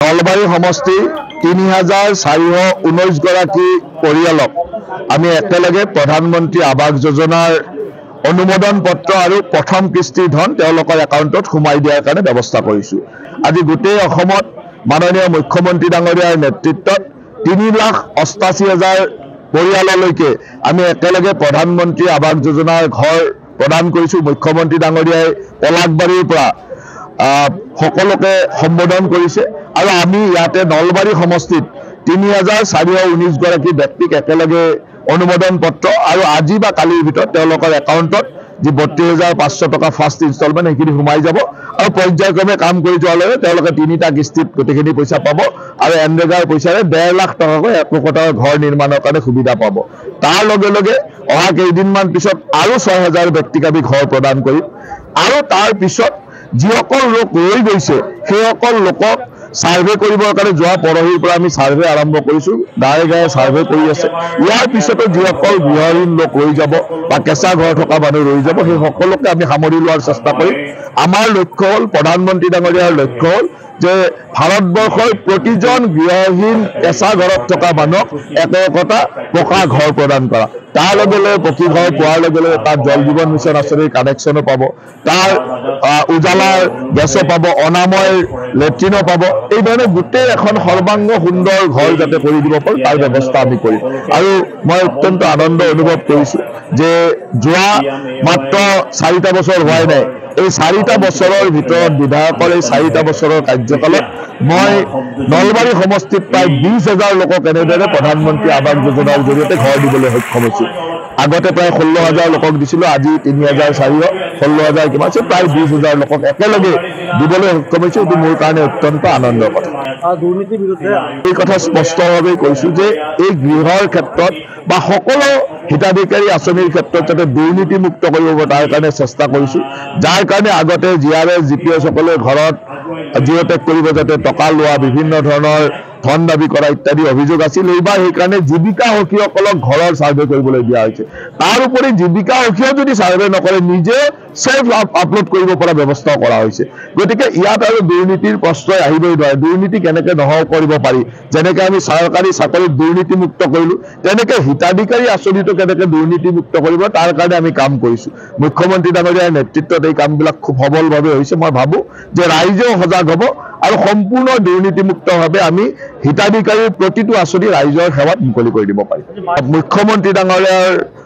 নলবাৰী সমষ্টি ৩,৪১৯ গৰাকী পৰিয়ালক আমি একেলগে প্ৰধানমন্ত্ৰী আৱাস যোজনাৰ অনুমোদন পত্ৰ আৰু প্ৰথম কিস্তিৰ ধন তেওঁলোকৰ একাউণ্টত সোমাই দিয়াৰ কাৰণে ব্যৱস্থা কৰিছোঁ। আজি গোটেই অসমত মাননীয় মুখ্যমন্ত্ৰী ডাঙৰীয়াৰ নেতৃত্বত ৩,৮৮,০০০ পৰিয়াললৈকে আমি একেলগে প্ৰধানমন্ত্ৰী আৱাস যোজনাৰ ঘৰ প্ৰদান কৰিছোঁ। মুখ্যমন্ত্ৰী ডাঙৰীয়াই পলাকবাৰীৰ পৰা সকলোকে সম্বোধন কৰিছে আৰু আমি ইয়াতে নলবাৰী সমষ্টিত ৩,৪১৯ গৰাকী ব্যক্তিক একেলগে অনুমোদন পত্ৰ আৰু আজি বা কালিৰ ভিতৰত তেওঁলোকৰ একাউণ্টত যি ৩২,৫০০ টকা ফাৰ্ষ্ট ইনষ্টলমেণ্ট সেইখিনি সোমাই যাব আৰু পৰ্যায়ক্ৰমে কাম কৰি যোৱাৰ লগে তেওঁলোকে ৩টা কিস্তিত গোটেইখিনি পইচা পাব আৰু এনৰেগাৰ পইচাৰে ১.৫ লাখ টকাকৈ ১ কোটি টকাৰ ঘৰ নিৰ্মাণৰ কাৰণে সুবিধা পাব। তাৰ লগে লগে অহা কেইদিনমান পিছত আৰু ৬,০০০ ব্যক্তিক আমি ঘৰ প্ৰদান কৰিম আৰু তাৰ পিছত যিসকল লোক ৰৈ গৈছে সেইসকল লোকক সাৰ্ভে কৰিবৰ কাৰণে যোৱা পৰহিৰ পৰা আমি সাৰ্ভে আৰম্ভ কৰিছোঁ। গাঁৱে গাঁৱে সাৰ্ভে কৰি আছে। ইয়াৰ পিছতো যিসকল গৃহহীন লোক ৰৈ যাব বা কেঁচা ঘৰ থকা মানুহ ৰৈ যাব সেই সকলোকে আমি সামৰি লোৱাৰ চেষ্টা কৰিম। আমাৰ লক্ষ্য হ'ল, প্ৰধানমন্ত্ৰী ডাঙৰীয়াৰ লক্ষ্য হ'ল যে ভাৰতবৰ্ষৰ প্ৰতিজন গৃহহীন কেঁচা ঘৰত থকা মানুহক একোটা পকা ঘৰ প্ৰদান কৰা। তাৰ লগে লগে পকী ঘৰ পোৱাৰ লগে লগে তাত জল জীৱন মিছন আঁচনিৰ কানেকশ্যনো পাব, তাৰ উজালাৰ গেছো পাব, অনাময় লেট্ৰিনো পাব। এইধৰণে গোটেই এখন সৰ্বাংগ সুন্দৰ ঘৰ যাতে কৰি দিব পাৰোঁ তাৰ ব্যৱস্থা আমি কৰিম। আৰু মই অত্যন্ত আনন্দ অনুভৱ কৰিছোঁ যে যোৱা মাত্ৰ 4টা বছৰ হোৱাই নাই, এই 4টা বছৰৰ ভিতৰত বিধায়কৰ এই 4টা বছৰৰ কাৰ্যকালত মই নলবাৰী সমষ্টিত প্ৰায় 20,000 লোকক এনেদৰে প্ৰধানমন্ত্ৰী আৱাস যোজনাৰ জৰিয়তে ঘৰ দিবলৈ সক্ষম হৈছোঁ। আগতে প্ৰায় 16,000 লোকক দিছিলোঁ, আজি ৩,৪০০, 16,000 কিমান আছে, প্ৰায় 20,000 লোকক একেলগে দিবলৈ সক্ষম হৈছোঁ। এইটো মোৰ কাৰণে অত্যন্ত আনন্দৰ কথা। দুৰ্নীতিৰ বিৰুদ্ধে এই কথা স্পষ্টভাৱে কৈছোঁ যে এই গৃহৰ ক্ষেত্ৰত বা সকলো হিতাধিকাৰী আঁচনিৰ ক্ষেত্ৰত যাতে দুৰ্নীতিমুক্ত কৰিব তাৰ কাৰণে চেষ্টা কৰিছোঁ। যাৰ কাৰণে আগতে GRS GPS সকলে ঘৰত জিঅ'টেক কৰিব যাতে টকা লোৱা, বিভিন্ন ধৰণৰ ধন দাবী কৰা ইত্যাদি অভিযোগ আছিল। এইবাৰ সেইকাৰণে জীৱিকা সখীসকলক ঘৰৰ ছাৰ্ভে কৰিবলৈ দিয়া হৈছে। তাৰ উপৰি জীৱিকা সখীয়েও যদি ছাৰ্ভে নকৰে নিজে চেল্ফ আপলোড কৰিব পৰা ব্যৱস্থাও কৰা হৈছে। গতিকে ইয়াত আৰু দুৰ্নীতিৰ প্ৰশ্নই আহিবই নোৱাৰে। দুৰ্নীতি কেনেকৈ কৰিব পাৰি, যেনেকৈ আমি চৰকাৰী চাকৰিত দুৰ্নীতিমুক্ত কৰিলোঁ তেনেকৈ হিতাধিকাৰী আঁচনিটো কেনেকৈ দুৰ্নীতিমুক্ত কৰিব তাৰ কাৰণে আমি কাম কৰিছোঁ। মুখ্যমন্ত্ৰী ডাঙৰীয়াৰ নেতৃত্বত এই কামবিলাক খুব সবলভাৱে হৈছে। মই ভাবোঁ যে ৰাইজেও সজাগ হ'ব আৰু সম্পূৰ্ণ দুৰ্নীতিমুক্তভাৱে আমি হিতাধিকাৰীৰ প্ৰতিটো আঁচনি ৰাইজৰ সেৱাত মুকলি কৰি দিব পাৰিম। মুখ্যমন্ত্ৰী ডাঙৰীয়াৰ